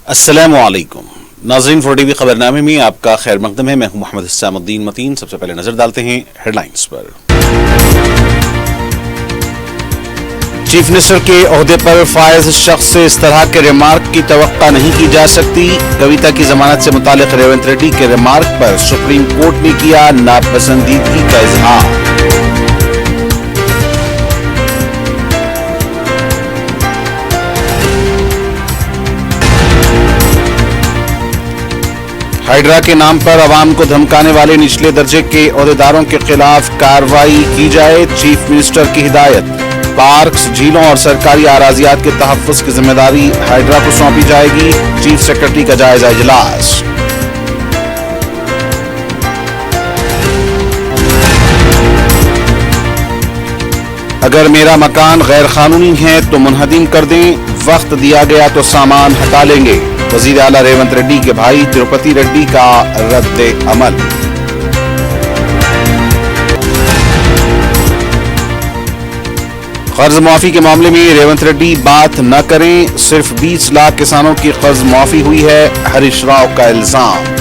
السلام علیکم ناظرین، فور ٹی وی خبرنامے میں آپ کا خیر مقدم ہے۔ میں ہوں محمد حسام الدین متین۔ سب سے پہلے نظر ڈالتے ہیں ہیڈ لائنز پر۔ چیف منسٹر کے عہدے پر فائز شخص سے اس طرح کے ریمارک کی توقع نہیں کی جا سکتی۔ کویتا کی ضمانت سے متعلق ریونت ریڈی کے ریمارک پر سپریم کورٹ نے کیا ناپسندیدگی کا اظہار۔ ہائیڈرا کے نام پر عوام کو دھمکانے والے نچلے درجے کے عہدیداروں کے خلاف کارروائی کی جائے، چیف منسٹر کی ہدایت۔ پارکس، جھیلوں اور سرکاری اراضیات کے تحفظ کی ذمہ داری ہائیڈرا کو سونپی جائے گی، چیف سیکرٹری کا جائزہ اجلاس۔ اگر میرا مکان غیر قانونی ہے تو منہدم کر دیں، وقت دیا گیا تو سامان ہٹا لیں گے، وزیر اعلیٰ ریونت ریڈی کے بھائی تروپتی ریڈی کا رد عمل۔ قرض معافی کے معاملے میں ریونت ریڈی بات نہ کریں، صرف 20 لاکھ کسانوں کی قرض معافی ہوئی ہے، ہریش راؤ کا الزام۔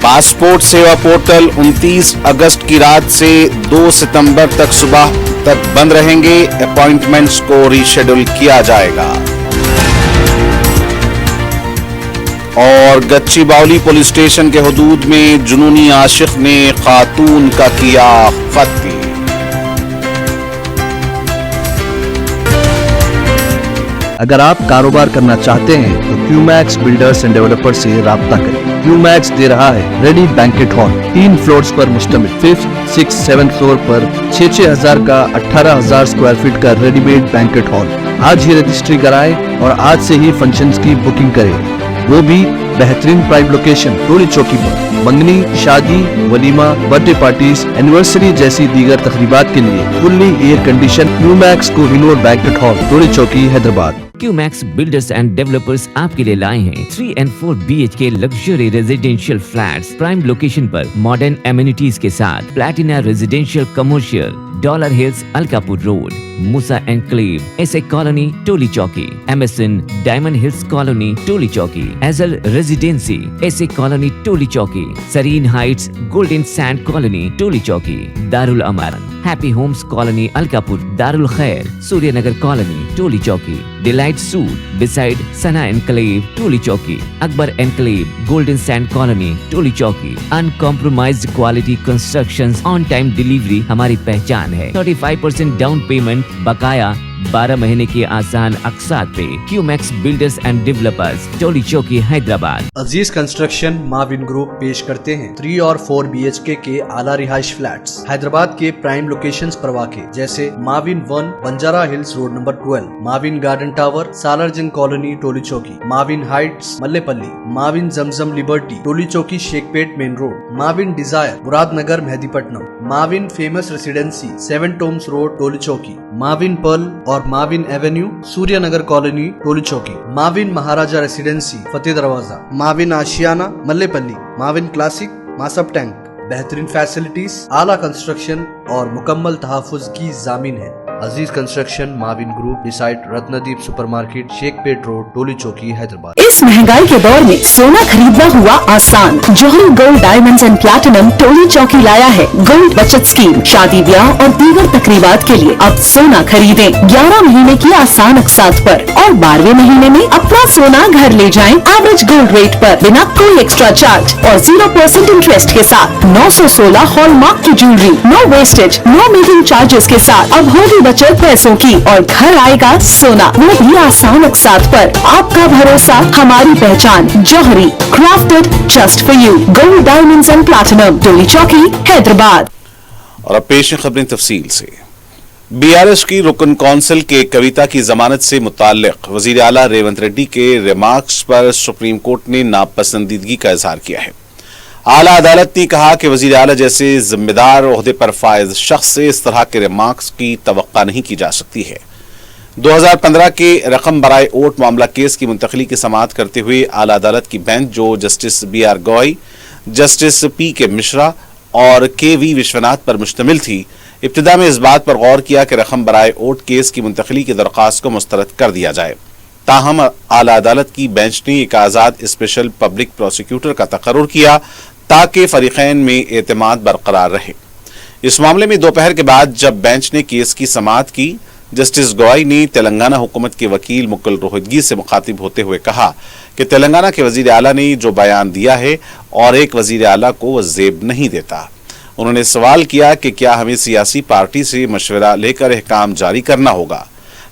پاسپورٹ سیوا پورٹل 29 اگست کی رات سے 2 ستمبر تک صبح تک بند رہیں گے، اپائنٹمنٹس کو ری شیڈول کیا جائے گا۔ اور گچی باولی پولیس اسٹیشن کے حدود میں جنونی عاشق نے خاتون کا کیا قتل۔ اگر آپ کاروبار کرنا چاہتے ہیں تو کیو میکس بلڈرز اینڈ ڈیولپر سے رابطہ کریں۔ کیو میکس دے رہا ہے ریڈی بینکٹ ہال، 3 فلورز پر مشتمل، 5th، 6th، 7th فلور پر 6,000 کا 18,000 اسکوائر فٹ کا ریڈی میڈ بینکٹ ہال۔ آج ہی رجسٹری کرائیں اور آج سے ہی فنکشنز کی بکنگ کریں، وہ بھی بہترین پرائم لوکیشن ٹولی چوکی پر۔ منگنی، شادی، ولیمہ، برتھ ڈے پارٹیز، اینیورسری جیسی دیگر تقریبات کے لیے fully air condition Qmax Kohinoor banquet hall, Toli Chowki, Hyderabad. Qmax builders and developers آپ کے لیے لائے ہیں 3 and 4 BHK luxury residential flats prime location پر، ماڈرن ایمینٹیز کے ساتھ، Platina residential commercial, dollar hills Alkapur road, Moosa enclave, S A colony Toli Chowki, MSN diamond hills colony Toli Chowki, ایزل residency S A colony Toli Chowki, Sareen heights golden sand colony Toli Chowki, Darul Aman happy homes colony Alkapur, Darul Khair Surya Nagar colony Toli Chowki, delight suite beside Sana enclave Toli Chowki, Akbar enclave golden sand colony Toli Chowki. Uncompromised quality constructions, on time delivery ہماری پہچان ہے۔ 35% down payment, بقایا 12 مہینے کی آسان اقساط پہ۔ کیو Max builders and developers, ٹولی چوکی، حیدرآباد۔ عزیز construction معاون گروپ پیش کرتے ہیں 3 اور 4 BHK کے اعلیٰ رہائش فلیٹس حیدرآباد کے پرائم لوکیشنز پر واقع، جیسے معاون 1 بنجارہ ہلز روڈ نمبر 12، معاون گارڈن ٹاور سالار جنگ کالونی ٹولی چوکی، معاون ہائٹس ملے پلی، معاون زمزم لبرٹی ٹولی چوکی شیخ پیٹ مین روڈ، معاون ڈیزائر مراد نگر مہدی پٹنم، معاون فیمس ریسیڈنسی 7 ٹومز روڈ ٹولی چوکی، معاون پرل اور معاون ایونیو سوریہ نگر کالونی ٹولی چوکی، معاون مہاراجہ ریسیڈنسی فتح دروازہ، معاون آشیانہ ملے پلی، معاون کلاسک ماسب ٹینک۔ بہترین فیسلٹیز، اعلیٰ کنسٹرکشن اور مکمل تحفظ کی ضامن ہے۔ عزیز کنسٹرکشن معاون گروپ ڈیسائٹ رتندیپ سپر مارکیٹ شیخ پیٹ روڈ ٹولی چوکی، حیدرآباد۔ اس مہنگائی کے دور میں سونا خریدنا ہوا آسان۔ جوہری gold diamonds and platinum Toli Chowki لایا ہے گولڈ بچت اسکیم۔ شادی بیاہ اور دیگر تقریبات کے لیے اب سونا خریدیں 11 مہینے کی آسان اقساط پر، اور 12ویں مہینے میں اپنا سونا گھر لے جائیں ایوریج گولڈ ریٹ پر، بنا کوئی ایکسٹرا چارج اور 0% انٹرسٹ کے ساتھ۔ 916 ہال مارک کی جیولری، نو ویسٹیج، نو میکنگ چارجز کے ساتھ اب ہوگی بچت پیسوں کی، اور گھر آئے گا سونا، وہ بھی آسان اقساط پر۔ آپ کا بھروسہ، ہماری پہچان، جوہری، crafted just for you, gold diamonds and platinum, ٹولی چوکی، حیدرآباد۔ اور اب پیش ہیں خبریں تفصیل سے۔ BRS کی رکن کونسل کے کویتا کی ضمانت سے متعلق وزیر اعلیٰ ریونت ریڈی کے ریمارکس پر سپریم کورٹ نے ناپسندیدگی کا اظہار کیا ہے۔ اعلیٰ عدالت نے کہا کہ وزیر اعلیٰ جیسے ذمہ دار عہدے پر فائز شخص سے اس طرح کے ریمارکس کی توقع نہیں کی جا سکتی ہے۔ 2015 کے رقم برائے ووٹ معاملہ کیس کی منتقلی کی سماعت کرتے ہوئے اعلیٰ عدالت کی بینچ، جو جسٹس BR گوئی، جسٹس PK مشرا اور KV وشوناتھ پر مشتمل تھی، इब्तिदा में इस बात पर गौर किया कि रकम बराए वोट केस की मुंतकली की दरख्वास्त को मुस्तरद कर दिया जाए। ताहम आला अदालत की बेंच ने एक आज़ाद स्पेशल पब्लिक प्रोसिक्यूटर का तकर्रुर किया ताकि फरीकैन में एतमाद बरकरार रहे। इस मामले में दोपहर के बाद जब बेंच ने केस की समाअत की, जस्टिस गवाई ने तेलंगाना हुकूमत के वकील मुकुल रोहतगी से मुखातिब होते हुए कहा कि तेलंगाना के वजीर आला ने जो बयान दिया है और एक वजीर आला को वह जेब नहीं देता। उन्होंने सवाल किया कि क्या हमें सियासी पार्टी से मशवरा लेकर अहकाम जारी करना होगा।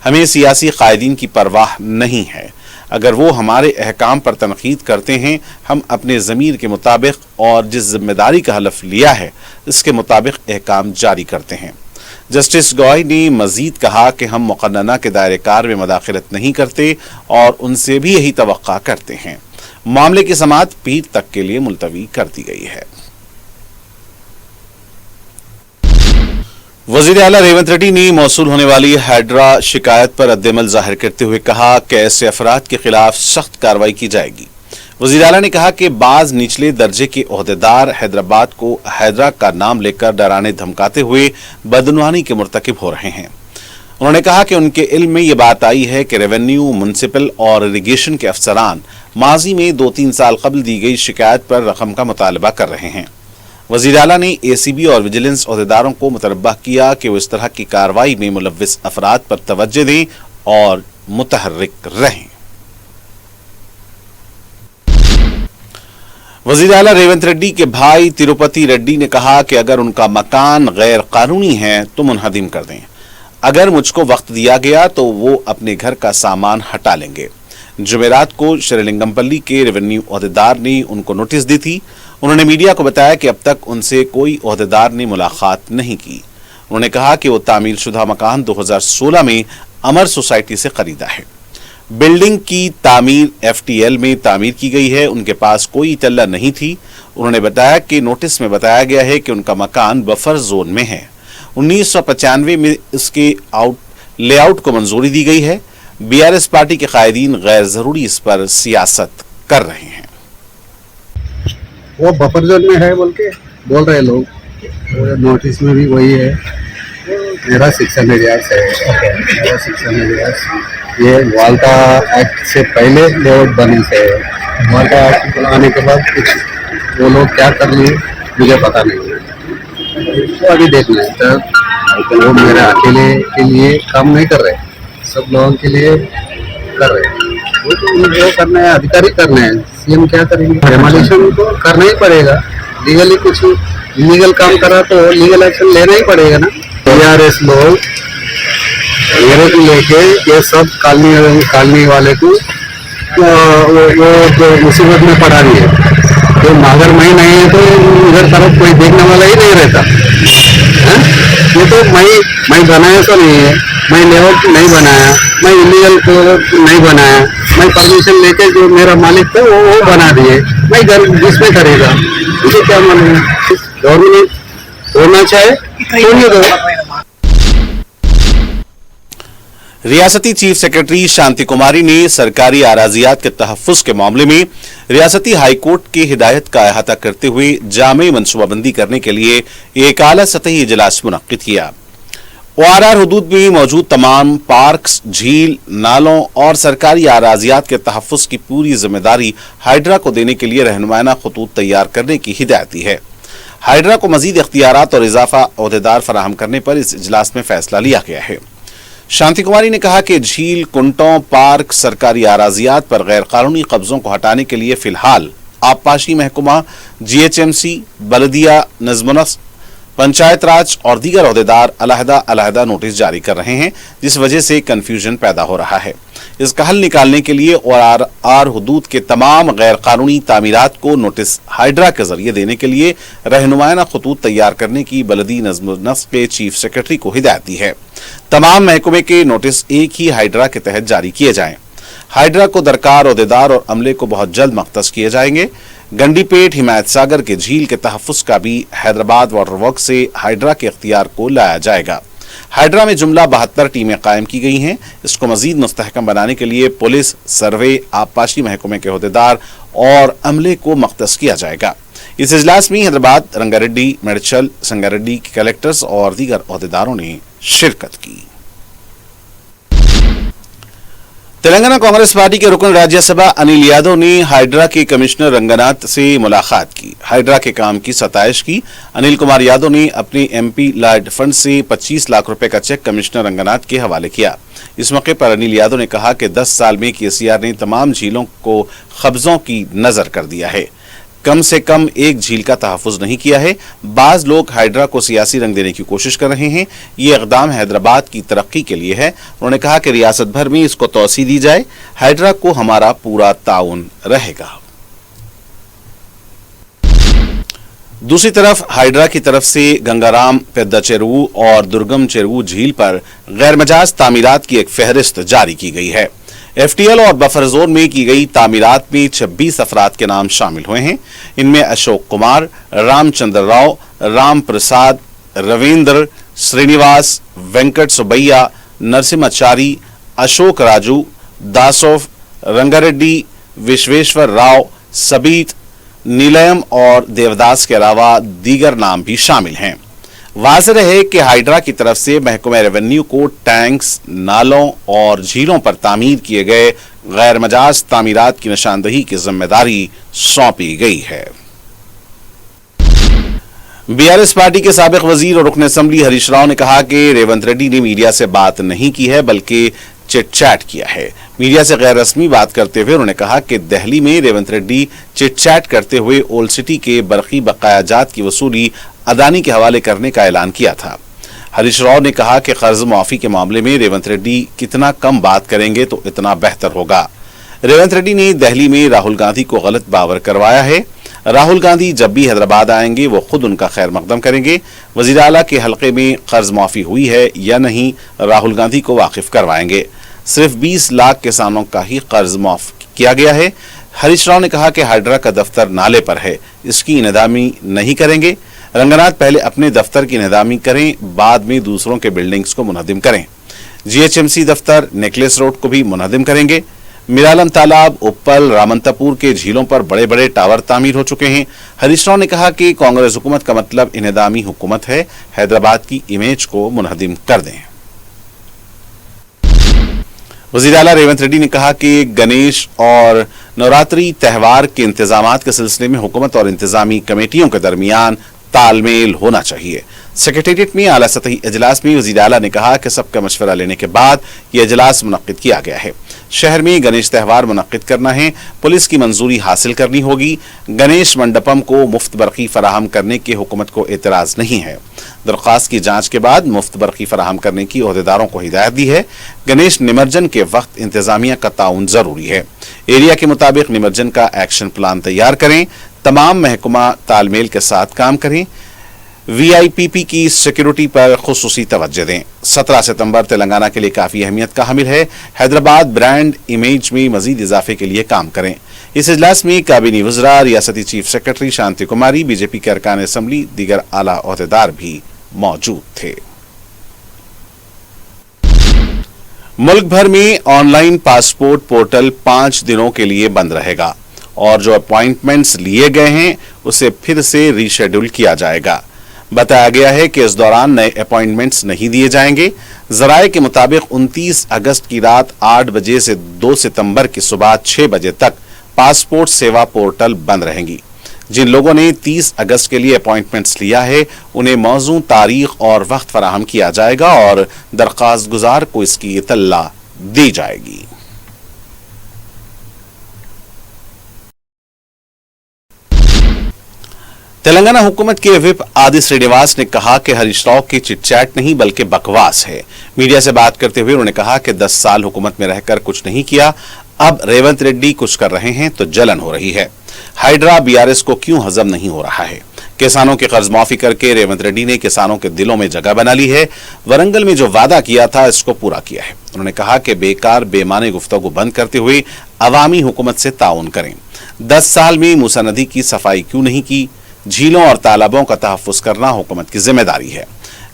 हमें सियासी कायदीन की परवाह नहीं है। अगर वो हमारे अहकाम पर तनकीद करते हैं, हम अपने ज़मीर के मुताबिक और जिस जिम्मेदारी का हलफ लिया है इसके मुताबिक अहकाम जारी करते हैं। जस्टिस गवाई ने मजीद कहा कि हम मुक़न्नना के दायरे कार में मदाखलत नहीं करते और उनसे भी यही तवक्का करते हैं। मामले की समाअत पीर तक के लिए मुलतवी कर दी गई है। वज़ीर आला रेवंत रेड्डी ने मौसूल होने वाली हाइड्रा शिकायत पर रद्द-ए-अमल जाहिर करते हुए कहा कि ऐसे अफराद के खिलाफ सख्त कार्रवाई की जाएगी। वज़ीर आला ने कहा कि बाज निचले दर्जे के ओहदेदार हैदराबाद को हैदरा का नाम लेकर डराने धमकाते हुए बदनुआनी के मुर्तकिब हो रहे हैं। उन्होंने कहा कि उनके इल्म में ये बात आई है कि रेवेन्यू, म्युनिसिपल और इरिगेशन के अफसरान माजी में 2-3 साल कबल दी गई शिकायत पर रकम का मुतालबा कर रहे हैं। वज़ीर आला ने ACB और विजिलेंस ओहदेदारों को मुतनब्बह किया कि वो इस तरह की कार्रवाई में मुलव्विस अफराद पर तवज्जो दें और मुतहर्रिक रहें। वज़ीर आला रेवंत रेड्डी के भाई तिरुपति रेड्डी ने कहा कि अगर उनका मकान गैर कानूनी है तो मुनहदिम कर दें। अगर मुझको वक्त दिया गया तो वो अपने घर का सामान हटा लेंगे। जुमेरात को श्रीलिंगमपल्ली के रेवेन्यू ओहदेदार ने उनको नोटिस दी थी। उन्होंने मीडिया को बताया कि अब तक उनसे कोई ओहदेदार ने मुलाकात नहीं की। उन्होंने कहा कि वो तामीर शुदा मकान 2016 में अमर सोसाइटी से खरीदा है। बिल्डिंग की तामीर FTL में तामीर की गई है। उनके पास कोई तल्ला नहीं थी। उन्होंने बताया कि नोटिस में बताया गया है कि उनका मकान बफर जोन में है। 1995 में इसके लेआउट को मंजूरी दी गई है। BRS पार्टी के कायदीन गैर जरूरी इस पर सियासत कर रहे हैं। वो बफर जोन में है बोल रहे लोग, नोटिस में भी वही है। मेरा 600 एरियाज है। मेरा 600 एरियाज ये वाल्टा एक्ट से पहले लेआउट बने से है। वाल्टा एक्ट आने के बाद कुछ वो लोग क्या कर लिए मुझे पता नहीं। तो अभी देखना है तो वो मेरे अकेले के लिए काम नहीं कर रहे, सब लोगों के लिए कर रहे हैं। वो तो जो करना है अधिकारी करना है, CM क्या करेंगे? डेमोलिशन तो करना ही पड़ेगा। लीगली कुछ इलीगल काम करा तो लीगल एक्शन लेना ही पड़ेगा ना। BRS लोग मेरे को लेके ये सब कॉलोनी वाले को वो मुसीबत में पड़ा रही है। तो अगर मैं नहीं है तो इधर तरफ कोई देखने वाला ही नहीं रहता है? ये तो मैं बनाया तो नहीं है, मैं लेआउट नहीं बनाया, मैं इलीगल को नहीं बनाया, मैं परमिशन लेके जो मेरा मालिक था वो बना दिए। मैं जिसमें करेगा मुझे क्या मालूम? गवर्नमेंट होना चाहे तो नहीं दो। रियासती चीफ सेक्रेटरी शांति कुमारी ने सरकारी आराजियात के तहफ्फुज के मामले में रियासती हाई कोर्ट की हिदायत का अहाता करते हुए जामे मनसूबाबंदी करने के लिए एक आला सतही इजलास मुनक्किद किया। ORR हुदूद में मौजूद तमाम पार्क्स, झील, नालों और सरकारी आराजियात के तहफ्फुज की पूरी जिम्मेदारी हाइड्रा को देने के लिए रहनुमाना खतूत तैयार करने की हिदायत दी है। हाइड्रा को मजीद इख्तियारात और इजाफा ओहदेदार फराहम करने पर इस इजलास में फैसला लिया गया है। शांति कुमारी ने कहा कि झील, कुंटों, पार्क, सरकारी आराजियात पर गैर कानूनी कब्जों को हटाने के लिए फिलहाल आबपाशी महकमा, GHMC, बलदिया, नज़्म-ओ-नस्क, पंचायत राज और दीगर ओहदेदार अलहदा नोटिस जारी कर रहे हैं, जिस वजह से कंफ्यूजन पैदा हो रहा है। इसका हल निकालने के लिए ORR हुदूद के तमाम गैर कानूनी तामीरात को नोटिस हाइड्रा के जरिए देने के लिए रहनुमाना खतूत तैयार करने की बलदी नज़्म-ओ-नस्क के चीफ सेक्रेटरी को हिदायत दी है। तमाम महकमे के नोटिस एक ही हाइड्रा के तहत जारी किए जाएं। हाइड्रा को दरकार ओहदेदार और अमले को बहुत जल्द मख्तस किए जाएंगे। गंडीपेट, हिमायत सागर के झील के तहफ्फुज का भी हैदराबाद वाटर वर्क से हाइड्रा के इख्तियार को लाया जाएगा। हाइड्रा में जुमला 72 टीमें कायम की गई हैं। इसको मजीद मुस्तहकम बनाने के लिए पुलिस, सर्वे, आबपाशी महकमे के ओहदेदार और अमले को मख्तस किया जाएगा। इस इजलास में हैदराबाद, रंगारेड्डी, मेडचल, संगारेड्डी के कलेक्टर्स और दीगर ओहदेदारों ने शिरकत की। तेलंगाना कांग्रेस पार्टी के रुकन राज्यसभा अनिल यादव ने हाइड्रा के कमिश्नर रंगनाथ से मुलाकात की। हाइड्रा के काम की सताइश की। अनिल कुमार यादव ने अपने एमपी लाइड फंड से 25 लाख रुपए का चेक कमिश्नर रंगनाथ के हवाले किया। इस मौके पर अनिल यादव ने कहा कि 10 साल में केसीआर ने तमाम झीलों को कब्जों की नजर कर दिया है, कम से कम एक झील का तहफ़्फ़ुज़ नहीं किया है। बाज लोग हाइड्रा को सियासी रंग देने की कोशिश कर रहे हैं। ये इक़दाम हैदराबाद की तरक्की के लिए है। उन्होंने कहा कि रियासत भर में इसको तोसी दी जाए। हाइड्रा को हमारा पूरा ताउन रहेगा। दूसरी तरफ हाइड्रा की तरफ से गंगाराम, पेद्दा चेरुवु और दुर्गम चेरुवु झील पर गैर मजाज तामीरात की एक फहरिस्त जारी की गई है। एफटीएल और बफर जोन में की गई तामीरात में 26 अफराद के नाम शामिल हुए हैं। इनमें अशोक कुमार, रामचंद्र राव, राम प्रसाद, रविंद्र, श्रीनिवास, वेंकट सुबैया, नरसिम्हाचारी, अशोक राजू, दासोफ, रंगारेड्डी, विश्वेश्वर राव, सबीत, नीलयम और देवदास के अलावा दीगर नाम भी शामिल हैं। वाज़ेह है कि हाइड्रा की तरफ से महकमा रेवेन्यू को टैंक्स, नालों और झीलों पर तामीर किए गए गैर मजाज तामीरात की निशानदही की जिम्मेदारी सौंपी गई है। बीआरएस पार्टी के साबिक वजीर और रुकन असेंबली हरीश राव ने कहा कि रेवंत रेड्डी ने मीडिया से बात नहीं की है बल्कि चिट चैट किया है। मीडिया से गैर रस्मी बात करते हुए उन्होंने कहा कि दिल्ली में रेवंत रेड्डी चिट चैट करते हुए ओल्ड सिटी के बरकी बकायाजात की वसूली अदानी के हवाले करने का ऐलान किया था। हरीश राव ने कहा कि कर्ज माफी के मामले में रेवंत रेड्डी कितना कम बात करेंगे तो इतना बेहतर होगा। रेवंत रेड्डी ने दिल्ली में राहुल गांधी को गलत बावर करवाया है। राहुल गांधी जब भी हैदराबाद आएंगे वो खुद उनका खैर मकदम करेंगे। वजीर आला के हलके में कर्ज माफी हुई है या नहीं, राहुल गांधी को वाकिफ करवाएंगे। सिर्फ 20 लाख किसानों का ही कर्ज माफ किया गया है। हरीश राव ने कहा कि हाइड्रा का दफ्तर नाले पर है, इसकी निदामी नहीं करेंगे। रंगनाथ पहले अपने दफ्तर की निदामी करें, बाद में दूसरों के बिल्डिंग्स को मुनहदिम करें। जीएचएमसी दफ्तर नेकलेस रोड को भी मुनहदिम करेंगे। मिरालम तालाब, उप्पल, रामंतापुर के झीलों पर बड़े बड़े टावर तामीर हो चुके हैं। हरीश राव ने कहा कि कांग्रेस हुकूमत का मतलब इनेदामी हुकूमत है, हैदराबाद की इमेज को मुनहदिम कर दें। वज़ीर आला रेवंत रेड्डी ने कहा कि गणेश और नवरात्रि त्यौहार के इंतजामात के सिलसिले में हुकूमत और इंतजामी कमेटियों के दरमियान तालमेल होना चाहिए। सेक्रेटेरिएट में आला सतही इजलास में वज़ीर आला ने कहा कि सबका मशवरा लेने के बाद यह इजलास मुनक्किद किया गया है। शहर में गणेश त्यौहार मुनक्किद करना है, पुलिस की मंजूरी हासिल करनी होगी। गणेश मंडपम को मुफ्त बरक़ी फराहम करने के हुकूमत को एतराज़ नहीं है। दरख्वास्त की जांच के बाद मुफ्त बरक़ी फराहम करने की ओहदेदारों को हिदायत दी है। गणेश निमज्जन के वक्त इंतजामिया का ताउन जरूरी है। एरिया के मुताबिक निमज्जन का एक्शन प्लान तैयार करें। तमाम महकमा तालमेल के साथ काम करें। वीआईपीपी की सिक्योरिटी पर खुसूसी तवज्जो दें। 17 सितंबर तेलंगाना के लिए काफी अहमियत का हामिल है। हैदराबाद ब्रांड इमेज में मजीद इजाफे के लिए काम करें। इस इजलास में काबीनी वज़रा, रियासती चीफ सेक्रेटरी शांति कुमारी, बीजेपी के अरकान असेंबली, दीगर आला ओहदेदार भी मौजूद थे। मुल्क भर में ऑनलाइन पासपोर्ट पोर्टल 5 दिनों के लिए बंद रहेगा और जो अपॉइंटमेंट्स लिए गए हैं उसे फिर से रीशेड्यूल किया जाएगा। बताया गया है कि इस दौरान नए अपॉइंटमेंट्स नहीं दिए जाएंगे। जराये के मुताबिक 29 अगस्त की रात 8 बजे से 2 सितंबर की सुबह 6 बजे तक पासपोर्ट सेवा पोर्टल बंद रहेंगी। जिन लोगों ने 30 अगस्त के लिए अपॉइंटमेंट्स लिया है उन्हें मौजूद तारीख और वक्त फराहम किया जाएगा और दरख्वास्त गुजार को इसकी इत्तला दी जाएगी। तेलंगाना हुकूमत के व्हिप आदि श्रीनिवास ने कहा कि हरीश राव की चिटचैट नहीं बल्कि बकवास है। मीडिया से बात करते हुए उन्होंने कहा कि 10 साल हुकूमत में रहकर कुछ नहीं किया, अब रेवंत रेड्डी कुछ कर रहे हैं तो जलन हो रही है। हाइड्रा बीआरएस को क्यों हजम नहीं हो रहा है? किसानों की कर्ज माफी करके रेवंत रेड्डी ने किसानों के दिलों में जगह बना ली है। वरंगल में जो वादा किया था इसको पूरा किया है। उन्होंने कहा कि बेकार बेमाने गुफ्तगू बंद करते हुए अवामी हुकूमत से ताउन करें। 10 साल में मूसा नदी की सफाई क्यों नहीं की? झीलों और तालाबों का तहफ़्फ़ुज़ करना हुकूमत की जिम्मेदारी है।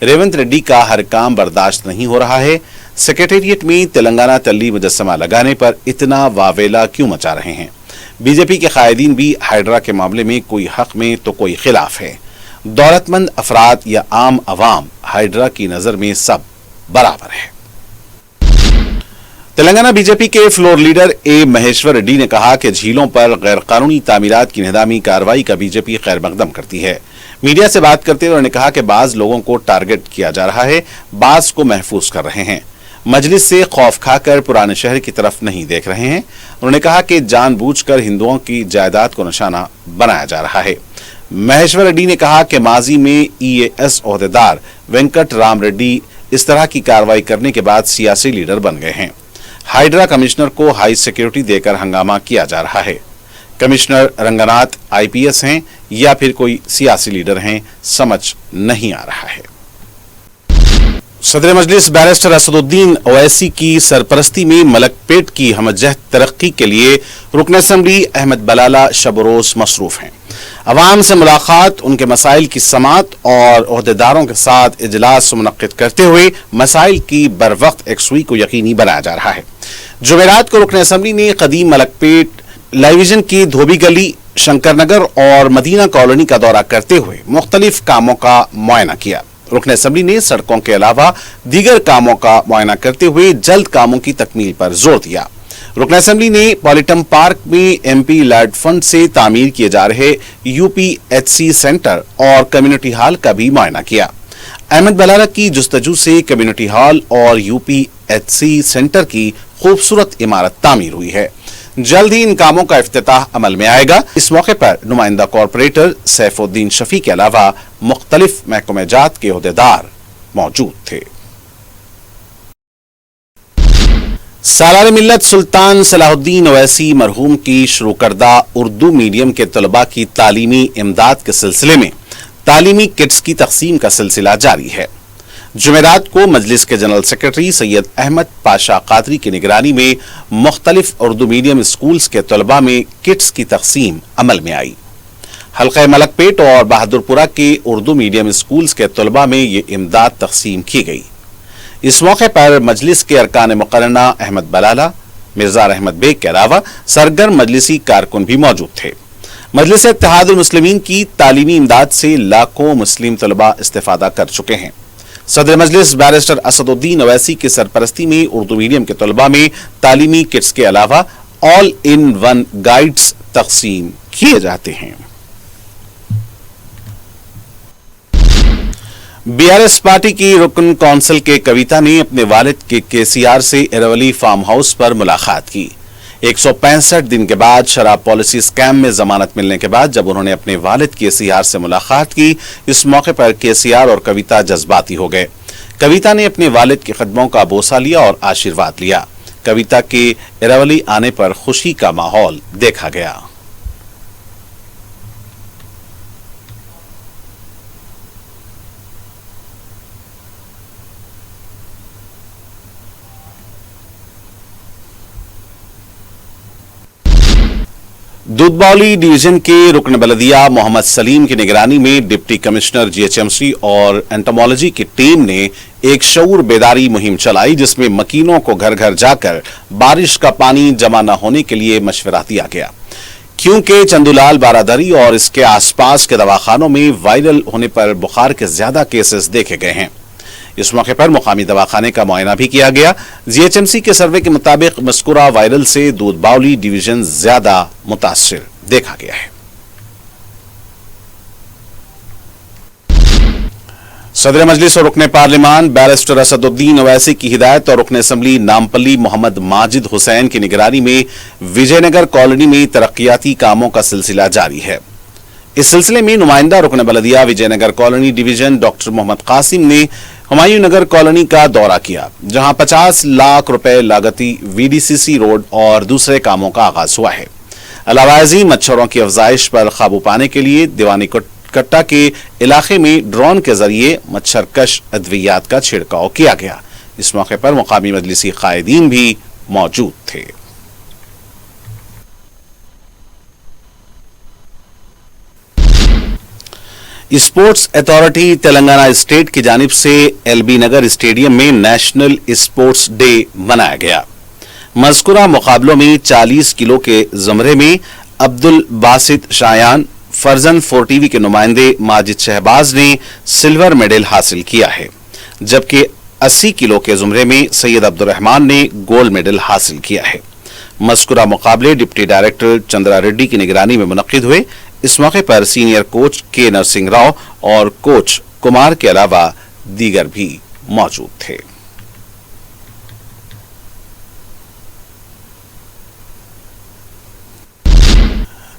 रेवंत रेड्डी का हर काम बर्दाश्त नहीं हो रहा है। सेक्रेटेरिएट में तेलंगाना तल्ली मुजस्समा लगाने पर इतना वावेला क्यों मचा रहे हैं? बीजेपी के कायदीन भी हाइड्रा के मामले में कोई हक में तो कोई खिलाफ है। दौलतमंद अफराद या आम अवाम हाइड्रा की नजर में सब बराबर है। तेलंगाना बीजेपी के floor leader A Maheshwar Reddy ने कहा कि झीलों पर गैरकानूनी तामीरात की निदामी कार्रवाई का बीजेपी खैर मकदम करती है। मीडिया से बात करते हुए उन्होंने कहा कि बाज लोगों को टारगेट किया जा रहा है, बाज को महफूज कर रहे हैं, मजलिस से खौफ खाकर पुराने शहर की तरफ नहीं देख रहे हैं। उन्होंने कहा कि जानबूझकर हिंदुओं की जायदाद को निशाना बनाया जा रहा है। महेश्वर रेड्डी ने कहा कि माजी में EAS ओहदेदार वेंकट राम रेड्डी इस तरह की कार्रवाई करने के बाद सियासी लीडर बन गए हैं। हाइड्रा कमिश्नर को हाई सिक्योरिटी देकर हंगामा किया जा रहा है। कमिश्नर रंगनाथ IPS हैं या फिर कोई सियासी लीडर हैं, समझ नहीं आ रहा है। सदर मजलिस बैरिस्टर असदुद्दीन ओवैसी की सरपरस्ती में मलकपेट की हमजहत तरक्की के लिए रुकन असम्बली अहमद बलाला शब रोज मसरूफ हैं। अवाम से मुलाकात, उनके मसाइल की समात और ओहदेदारों के साथ इजलास मुनक्किद करते हुए मसाइल की बरवक्त यकसुई को यकीनी बनाया जा रहा है। जुमेरात को रुकन असम्बली ने कदीम मलकपेट, लाइविजन की धोबी गली, शंकर नगर और मदीना कॉलोनी का दौरा करते हुए मुख्तलिफ कामों का मुआयना किया। रुकन असम्बली ने सड़कों के अलावा दीगर कामों का मुआयना करते हुए जल्द कामों की तकमील पर जोर दिया। रुकन असम्बली ने पॉलिटम पार्क में MP लैड फंड से तामीर किए जा रहे UPHC सेंटर और कम्युनिटी हॉल का भी मुआयना किया। अहमद बलाला की जुस्तजू से कम्युनिटी हॉल और UPHC सेंटर की खूबसूरत इमारत तामीर हुई है। जल्द ही इन कामों का इफ्तिताह अमल में आएगा। इस मौके पर नुमाइंदा कॉर्पोरेटर सैफुद्दीन शफी के अलावा मुख्तलिफ महकमे जात के ओहदेदार मौजूद थे। सालार मिल्लत सुल्तान सलाहुद्दीन ओवैसी मरहूम की शुरू करदा उर्दू मीडियम के तलबा की तालीमी इमदाद के सिलसिले में तालीमी किट्स की तकसीम का सिलसिला जारी है। जुमेरात को मजलिस के जनरल सेक्रेटरी सैयद अहमद पाशा कादरी की निगरानी में मुख्तलिफ उर्दू मीडियम स्कूल्स के तलबा में किट्स की तकसीम अमल में आई। हल्का मलकपेट और बहादुरपुरा के उर्दू मीडियम स्कूल्स के तलबा में ये इमदाद तकसीम की गई। इस मौके पर मजलिस के अरकान मुकर्रना अहमद बलाला, मिर्जा अहमद बेग के अलावा सरगर्म मजलिसी कारकुन भी मौजूद थे। मजलिस इत्तेहादुल मुस्लिमीन की तालीमी इमदाद से लाखों मुस्लिम तलबा इस्तेफादा कर चुके हैं। सदर मजलिस बैरिस्टर असदुद्दीन ओवैसी की सरपरस्ती में उर्दू मीडियम के तलबा में तालीमी किट्स के अलावा ऑल इन वन गाइड्स तकसीम किए जाते हैं। BRS पार्टी की रुकन कौंसिल के कविता ने अपने वालिद के KCR से इरवली फार्म हाउस पर मुलाकात की। 165 दिन के बाद शराब पॉलिसी स्कैम में जमानत मिलने के बाद जब उन्होंने अपने वालिद KCR से मुलाकात की, इस मौके पर KCR और कविता जज्बाती हो गए। कविता ने अपने वालिद के कदमों का बोसा लिया और आशीर्वाद लिया। कविता के इरवली आने पर खुशी का माहौल देखा गया। दूधबावली डिवीजन के रुकन बलदिया मोहम्मद सलीम की निगरानी में डिप्टी कमिश्नर GHMC और एंटोमोलॉजी की टीम ने एक शऊर बेदारी मुहिम चलाई, जिसमें मकीनों को घर घर जाकर बारिश का पानी जमा न होने के लिए मशवरा दिया गया, क्योंकि चंदूलाल बारादरी और इसके आसपास के दवाखानों में वायरल होने पर बुखार के ज्यादा केसेस देखे गए हैं। इस मौके पर मुकामी दवाखाने का मुआयना भी किया गया। GHMC के सर्वे के मुताबिक मस्कुरा वायरल से दूधबावली डिवीजन ज्यादा मुतासिर देखा गया है। सदर मजलिस और रुकने पार्लिमान बैरिस्टर असदुद्दीन ओवैसी की हिदायत और रुकन असम्बली नामपल्ली मोहम्मद माजिद हुसैन की निगरानी में विजयनगर कॉलोनी में तरक्याती कामों का सिलसिला जारी है। इस सिलसिले में नुमाइंदा रुकन बलदिया Vijayanagar colony division doctor Mohammed Qasim ने हुमायूं नगर कॉलोनी का दौरा किया, जहां 50 लाख रुपए लागती VDCC रोड और दूसरे कामों का आगाज हुआ है। अलावाजी मच्छरों की अफजाइश पर काबू पाने के लिए दीवानी कट्टा के इलाके में ड्रोन के जरिए मच्छरकश अद्वियात का छिड़काव किया गया। इस मौके पर मुकामी मजलिसी कायदीन भी मौजूद थे। स्पोर्ट्स अथॉरिटी तेलंगाना स्टेट की जानिब से LB नगर स्टेडियम में नेशनल स्पोर्ट्स डे मनाया गया। मज़कूरा मुकाबलों में 40 किलो के ज़मरे में अब्दुल बासित शायान, फरजन 4TV के नुमाइंदे माजिद शहबाज ने सिल्वर मेडल हासिल किया है, जबकि 80 किलो के जुमरे में सैयद अब्दुर्रहमान ने गोल्ड मेडल हासिल किया है। मज़कूरा मुकाबले डिप्टी डायरेक्टर चंद्रा रेड्डी की निगरानी में मुनक्किद हुए। इस मौके पर सीनियर कोच के नरसिंह राव और कोच कुमार के अलावा दीगर भी मौजूद थे।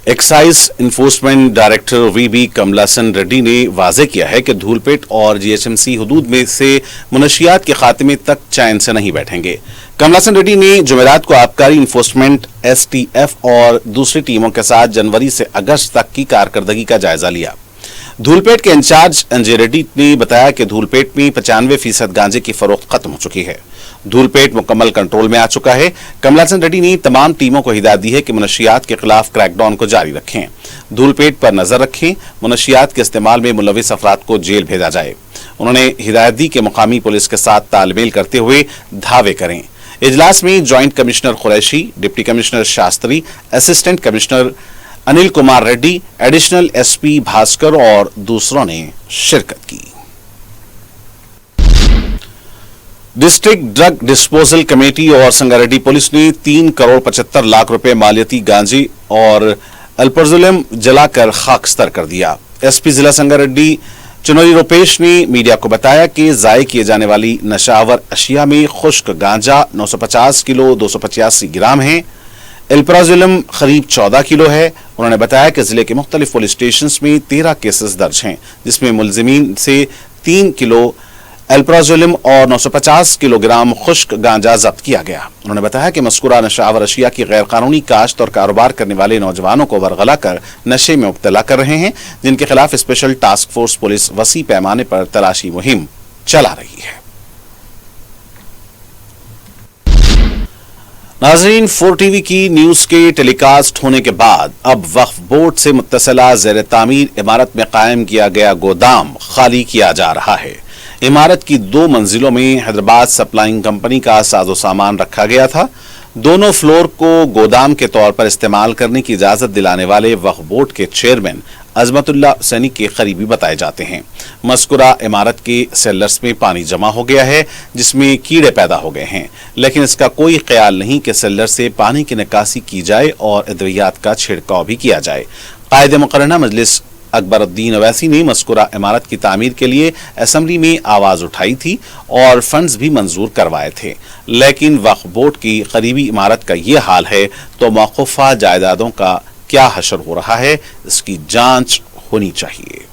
एक्साइज इन्फोर्समेंट डायरेक्टर वीबी कमलासन रेड्डी ने वाजे किया है कि धूलपेट और जीएचएमसी हुदूद में से मुनशियात के खात्मे तक चैन से नहीं बैठेंगे। कमलासन रेड्डी ने जुमेरात को आबकारी इन्फोर्समेंट, एसटीएफ और दूसरी टीमों के साथ जनवरी से अगस्त तक की कारकर्दगी का जायजा लिया। धूलपेट के इंचार्ज अंजय रेड्डी ने बताया कि धूलपेट में 95% गांजे की फरोख्त खत्म हो चुकी है। धूलपेट मुकम्मल कंट्रोल में आ चुका है। कमलासन रेड्डी ने तमाम टीमों को हिदायत दी है कि मुनशियात के खिलाफ क्रैकडाउन को जारी रखें, धूलपेट पर नजर रखें, मुनशियात के इस्तेमाल में मुलविस अफराद को जेल भेजा जाए। उन्होंने हिदायत दी कि मुकामी पुलिस के साथ तालमेल करते हुए धावे करें। इजलास में joint commissioner Qureshi, deputy commissioner Shastri, assistant commissioner Anil Kumar Reddy, additional SP Bhaskar और दूसरों ने शिरकत की। डिस्ट्रिक्ट ड्रग डिस्पोजल कमेटी और संगारेड्डी पुलिस ने 3 करोड़ 75 लाख रुपए मालियती गांजे और अल्परजुलम जलाकर खाकस्तर कर दिया। एसपी जिला संगारेड्डी चुनरी रूपेश ने मीडिया को बताया कि जाये किए जाने वाली नशावर अशिया में खुश्क गांजा 950 किलो 285 ग्राम है, अल्पराजुलम करीब 14 किलो है। उन्होंने बताया कि जिले के मुख्तलिफ पुलिस स्टेशन में 13 केसेस दर्ज हैं, जिसमें मुलजिमीन से 3 किलो अल्पराजुलम और 950 किलोग्राम खुश्क गांजा जब्त किया गया। उन्होंने बताया कि मज़कूरा नशावर अशिया की गैर कानूनी काश्त और कारोबार करने वाले नौजवानों को बरगला कर नशे में मुब्तला कर रहे हैं, जिनके खिलाफ स्पेशल टास्क फोर्स पुलिस वसी पैमाने पर तलाशी मुहिम चला रही है। नाज़रीन, 4TV की न्यूज के टेलीकास्ट होने के बाद अब वक्फ बोर्ड से मुत्तसिला ज़ेर तामीर इमारत में कायम किया गया गोदाम खाली किया जा रहा है। इमारत की 2 मंजिलों में हैदराबाद सप्लाइंग कंपनी का साजो सामान रखा गया था। दोनों फ्लोर को गोदाम के तौर पर इस्तेमाल करने की इजाजत दिलाने वाले वक्फ बोर्ड के चेयरमैन अजमतुल्लाह हुसैनी के करीबी बताए जाते हैं। मज़कूरा इमारत के सेलर्स में पानी जमा हो गया है, जिसमें कीड़े पैदा हो गए हैं, लेकिन इसका कोई ख्याल नहीं कि सेलर से पानी की निकासी की जाए और अद्वियात का छिड़काव भी किया जाए। कायदे मुकर्रना मजलिस अकबरुद्दीन अवैसी ने मज़कूरा इमारत की तामीर के लिए असेंबली में आवाज उठाई थी और फंड्स भी मंजूर करवाए थे, लेकिन वक्फ बोर्ड की करीबी इमारत का ये हाल है तो मौकूफा जायदादों का क्या हशर हो रहा है, इसकी जांच होनी चाहिए।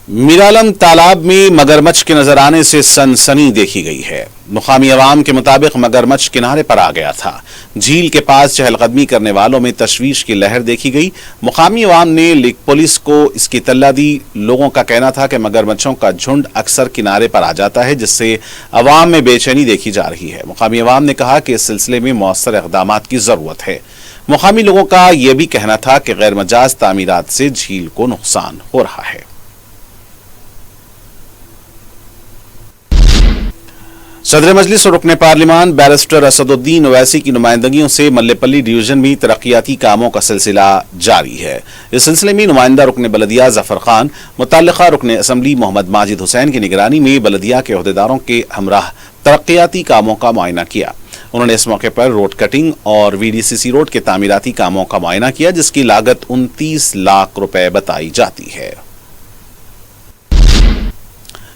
मीरालम तालाब में मगरमच्छ के नजर आने से सनसनी देखी गई है। मुकामी अवाम के मुताबिक मगरमच्छ किनारे पर आ गया था। झील के पास चहलकदमी करने वालों में तशवीश की लहर देखी गई। मुकामी अवाम ने पुलिस को इसकी इत्तला दी। लोगों का कहना था कि मगरमच्छों का झुंड अक्सर किनारे पर आ जाता है, जिससे अवाम में बेचैनी देखी जा रही है। मुकामी अवाम ने कहा कि इस सिलसिले में मौसर इक़दामात की जरूरत है। मुकामी लोगों का यह भी कहना था कि गैर मजाज तामीरात से झील को नुकसान हो रहा है। सदर मजलिस और रुकने पार्लिमान बैरिस्टर असदुद्दीन ओवैसी की नुमाइंदगियों से मल्लेपल्ली डिवीजन में तरक्याती कामों का सिलसिला जारी है। इस सिलसिले में नुमाइंदा रुकने बलदिया जफर खान मुतल्लिका रुकने असम्बली मोहम्मद माजिद हुसैन की निगरानी में बलदिया के अहदेदारों के हमराह तरक्याती कामों का मुआयना किया। उन्होंने इस मौके पर रोड कटिंग और VDCC रोड के तामीराती कामों का मुआयना किया, जिसकी लागत 29 लाख रुपए बताई जाती है।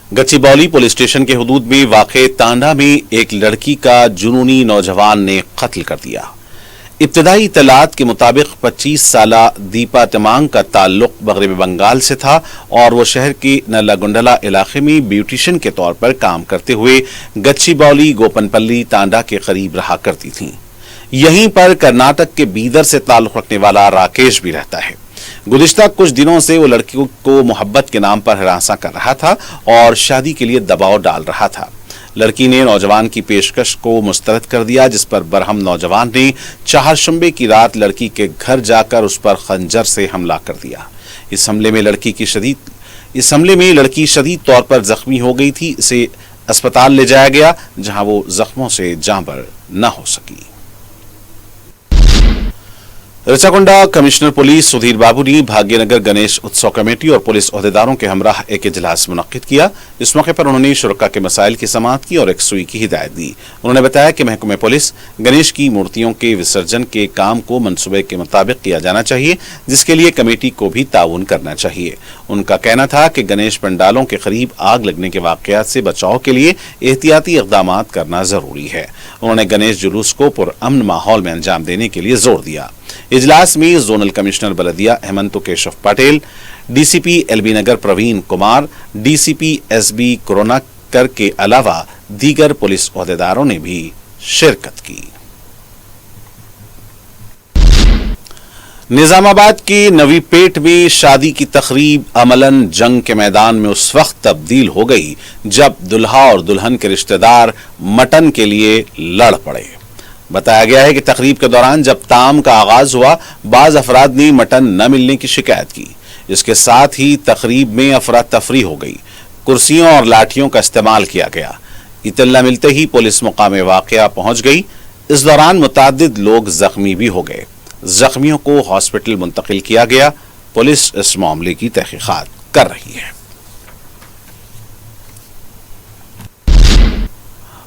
गच्चीबौली पुलिस स्टेशन के हुदूद में वाक़े तांडा में एक लड़की का जुनूनी नौजवान ने कत्ल कर दिया। इब्तदाई इत्तलात के मुताबिक 25 साला दीपा तमांग का ताल्लुक मगरबी बंगाल से था और वो शहर के नल्लागुंडला इलाके में ब्यूटिशियन के तौर पर काम करते हुए गच्चीबौली गोपनपल्ली तांडा के करीब रहा करती थीं। यहीं पर कर्नाटक के बीदर से ताल्लुक रखने वाला राकेश भी रहता है। गुज़िश्ता कुछ दिनों से वो लड़की को मोहब्बत के नाम पर हरासा कर रहा था और शादी के लिए दबाव डाल रहा था। लड़की ने नौजवान की पेशकश को मुस्तरद कर दिया, जिस पर बरहम नौजवान ने चाहरशंबे की रात लड़की के घर जाकर उस पर खंजर से हमला कर दिया। इस हमले में लड़की शदीद तौर पर जख्मी हो गई थी। इसे अस्पताल ले जाया गया, जहां वो जख्मों से जांबर न हो सकी। रचाकुंडा कमिश्नर पुलिस सुधीर बाबू ने भाग्यनगर गणेश उत्सव कमेटी और पुलिस अहदेदारों के हमरा एक इजलास मुनक्किद किया। इस मौके पर उन्होंने शुरका के मसाइल की समाअत की और एक सुई की हिदायत दी। उन्होंने बताया कि महकमे पुलिस गणेश की मूर्तियों के विसर्जन के काम को मनसूबे के मुताबिक किया जाना चाहिए, जिसके लिए कमेटी को भी ताउन करना चाहिए। उनका कहना था कि गणेश पंडालों के करीब आग लगने के वाकयात से बचाव के लिए एहतियाती इक़दाम करना जरूरी है। उन्होंने गणेश जुलूस को पुरअमन माहौल में अंजाम देने के लिए जोर दिया। इजलास में जोनल कमिश्नर बलदिया Hemant Keshav Patel, DCP LB Nagar Praveen Kumar, DCP SB Koronakar के अलावा दीगर पुलिस ओहदेदारों ने भी शिरकत की। निजामाबाद की नवी पेट में शादी की तकरीब अमलन जंग के मैदान में उस वक्त तब्दील हो गई जब दुल्हा और दुल्हन के रिश्तेदार मटन के लिए लड़ पड़े। बताया गया है कि तकरीब के दौरान जब ताम का आगाज हुआ, बाज अफराद ने मटन न मिलने की शिकायत की। इसके साथ ही तकरीब में अफरा तफरी हो गई, कुर्सियों और लाठियों का इस्तेमाल किया गया। इत्तला मिलते ही पुलिस मुकामे वाक़या पहुंच गई। इस दौरान मुतादिद लोग जख्मी भी हो गए। जख्मियों को हॉस्पिटल मुंतकिल किया गया। पुलिस इस मामले की तहकीकात कर रही है।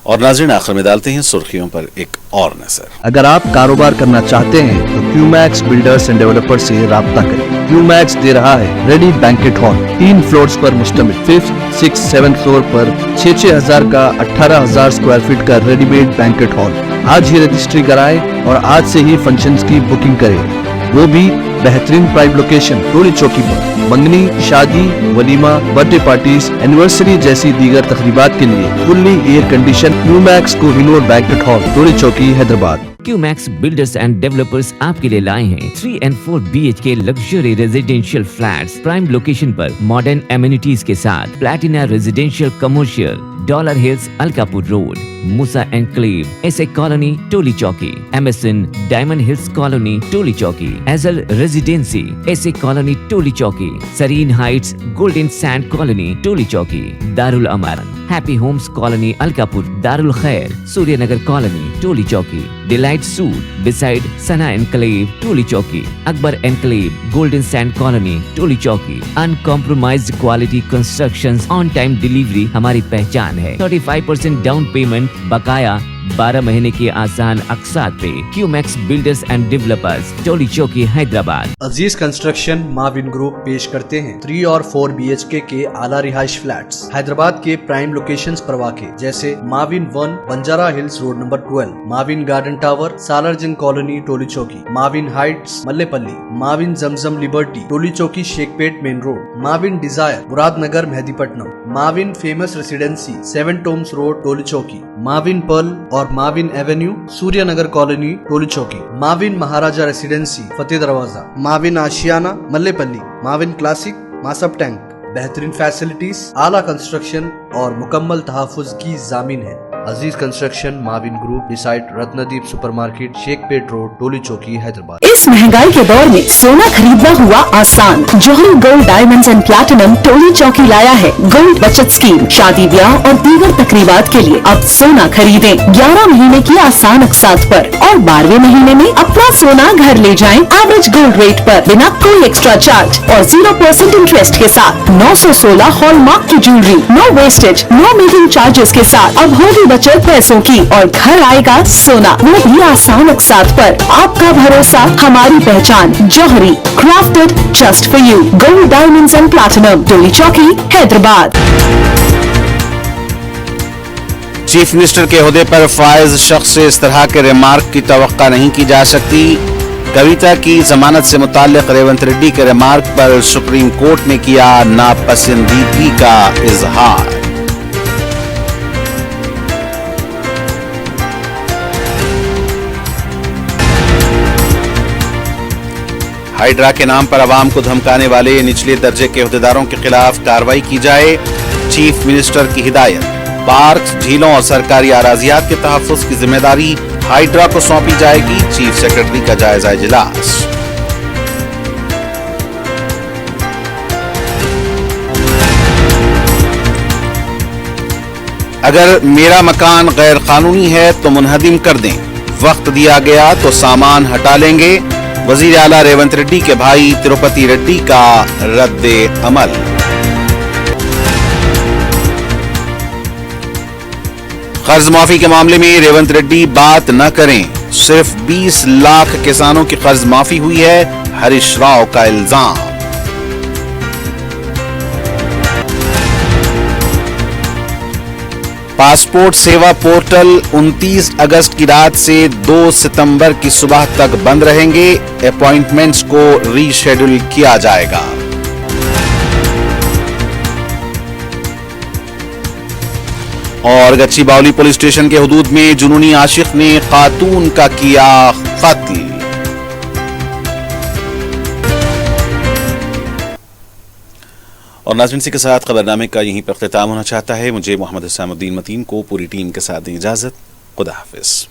और नाज़रीन, आखिर में डालते हैं सुर्खियों पर एक और नजर। अगर आप कारोबार करना चाहते हैं तो क्यूमैक्स बिल्डर्स एंड डेवलपर्स से राब्ता करें। क्यूमैक्स दे रहा है रेडी बैंकेट हॉल, 3 फ्लोर्स पर मुश्तमिल, 5th, 6th, 7th फ्लोर पर 6-6 हजार का 18,000 स्क्वायर फीट का रेडीमेड बैंकेट हॉल। आज ही रजिस्ट्री कराएं और आज से ही फंक्शंस की बुकिंग करें, वो भी बेहतरीन प्राइम लोकेशन टोली चौकी पर। मंगनी, शादी, वलीमा, बर्थडे पार्टीज, एनिवर्सरी जैसी दीगर तकरीबात के लिए fully air condition Qmax Kohinoor banquet hall, Toli Chowki, Hyderabad. Qmax builders and developers आपके लिए लाए हैं 3 and 4 BHK luxury residential flats prime location पर मॉडर्न एमिनिटीज के साथ। Platina residential commercial, dollar hills, Alkapur road, Moosa enclave, SA colony, Toli Chowki, MSN diamond hills colony, Toli Chowki, एजल residency, SA colony, Toli Chowki, Sareen heights, golden sand colony, Toli Chowki, Darul Aman, happy homes colony, Alkapur, Darul Khair, Suryanagar colony, Toli Chowki, delight suite beside Sana enclave, Toli Chowki, Akbar enclave, golden sand colony, Toli Chowki. Uncompromised quality constructions, on time delivery हमारी पहचान है। 35% down payment बकाया, 12 महीने की आसान अकसात पे। QMax builders and developers, Toli Chowki, Hyderabad. Aziz construction Mavin group पेश करते हैं 3 और 4 BHK के आला रिहाइश फ्लैट्स हैदराबाद के प्राइम लोकेशंस पर वाक़े, जैसे Mavin 1 Banjara hills road number 12, Mavin garden tower, Salarjung colony, Toli Chowki, Mavin heights, Mallepally, Mavin Zamzam liberty, Toli Chowki, Shaikpet main road, Mavin desire, Muradnagar, Mehdipatnam, Mavin famous residency, 7 tombs road, Toli Chowki, Mavin pearl और Mavin avenue, Suryanagar colony, Toli Chowki, Mavin Maharaja residency, Fateh Darwaza, Mavin Ashiana, Mallepally, Mavin classic, Masab tank. बेहतरीन फैसिलिटीज, आला कंस्ट्रक्शन और मुकम्मल तहफ़्फ़ुज़ की ज़ामीन है। Aziz construction Mavin group beside Ratnadeep supermarket, Shaikpet road, Toli Chowki, Hyderabad. इस महंगाई के दौर में सोना खरीदना हुआ आसान। जौहरी gold diamonds and platinum Toli चौकी लाया है गोल्ड बचत स्कीम। शादी ब्याह और दीगर तकरीबात के लिए अब सोना खरीदें 11 महीने की आसान अकसात पर और 12वें महीने में अपना सोना घर ले जाएं एवरेज गोल्ड रेट पर, बिना कोई एक्स्ट्रा चार्ज और 0% इंटरेस्ट के साथ। 916 हॉलमार्क की jewellery, no wastage, no making charges के साथ। अब होगी बचत पैसों की और घर आएगा सोना, वो भी आसान अकसात पर। आपका भरोसा, हमारी पहचान। Jauhari, crafted just for you. Gold diamonds and platinum, Toli Chowki, Hyderabad. Chief minister के ओहदे पर फायज शख्स से इस तरह के रिमार्क की तवक्का नहीं की जा सकती। कविता की जमानत से मुताल्लिक रेवंत रेड्डी के रिमार्क पर सुप्रीम कोर्ट ने किया नापसंदीदगी का इजहार। हाइड्रा के नाम पर आवाम को धमकाने वाले निचले दर्जे के ओहदेदारों के खिलाफ कार्रवाई की जाए, चीफ मिनिस्टर की हिदायत। पार्क, झीलों और सरकारी अराजियात के तहफ्फुज़ की जिम्मेदारी हाइड्रा को सौंपी जाएगी, चीफ सेक्रेटरी का जायजा इजलास। अगर मेरा मकान गैर कानूनी है तो मुनहदिम कर दें, वक्त दिया गया तो सामान हटा लेंगे, वजीर आला रेवंत रेड्डी के भाई तिरुपति रेड्डी का रद्द अमल। कर्ज माफी के मामले में रेवंत रेड्डी बात न करें, सिर्फ 20 लाख किसानों की कर्ज माफी हुई है, हरीश राव का इल्जाम। पासपोर्ट सेवा पोर्टल 29 अगस्त की रात से 2 सितंबर की सुबह तक बंद रहेंगे, अपॉइंटमेंट्स को रीशेड्यूल किया जाएगा। और गच्चीबावली पुलिस स्टेशन के हुदूद में जुनूनी आशिक ने खातून का किया कत्ल। और नाज़रीन इसी के साथ खबरनामे का यहीं पर इख्तिताम होना चाहता है। मुझे मोहम्मद हुसैनुद्दीन मतीन को पूरी टीम के साथ दें इजाजत। खुदा हाफिज।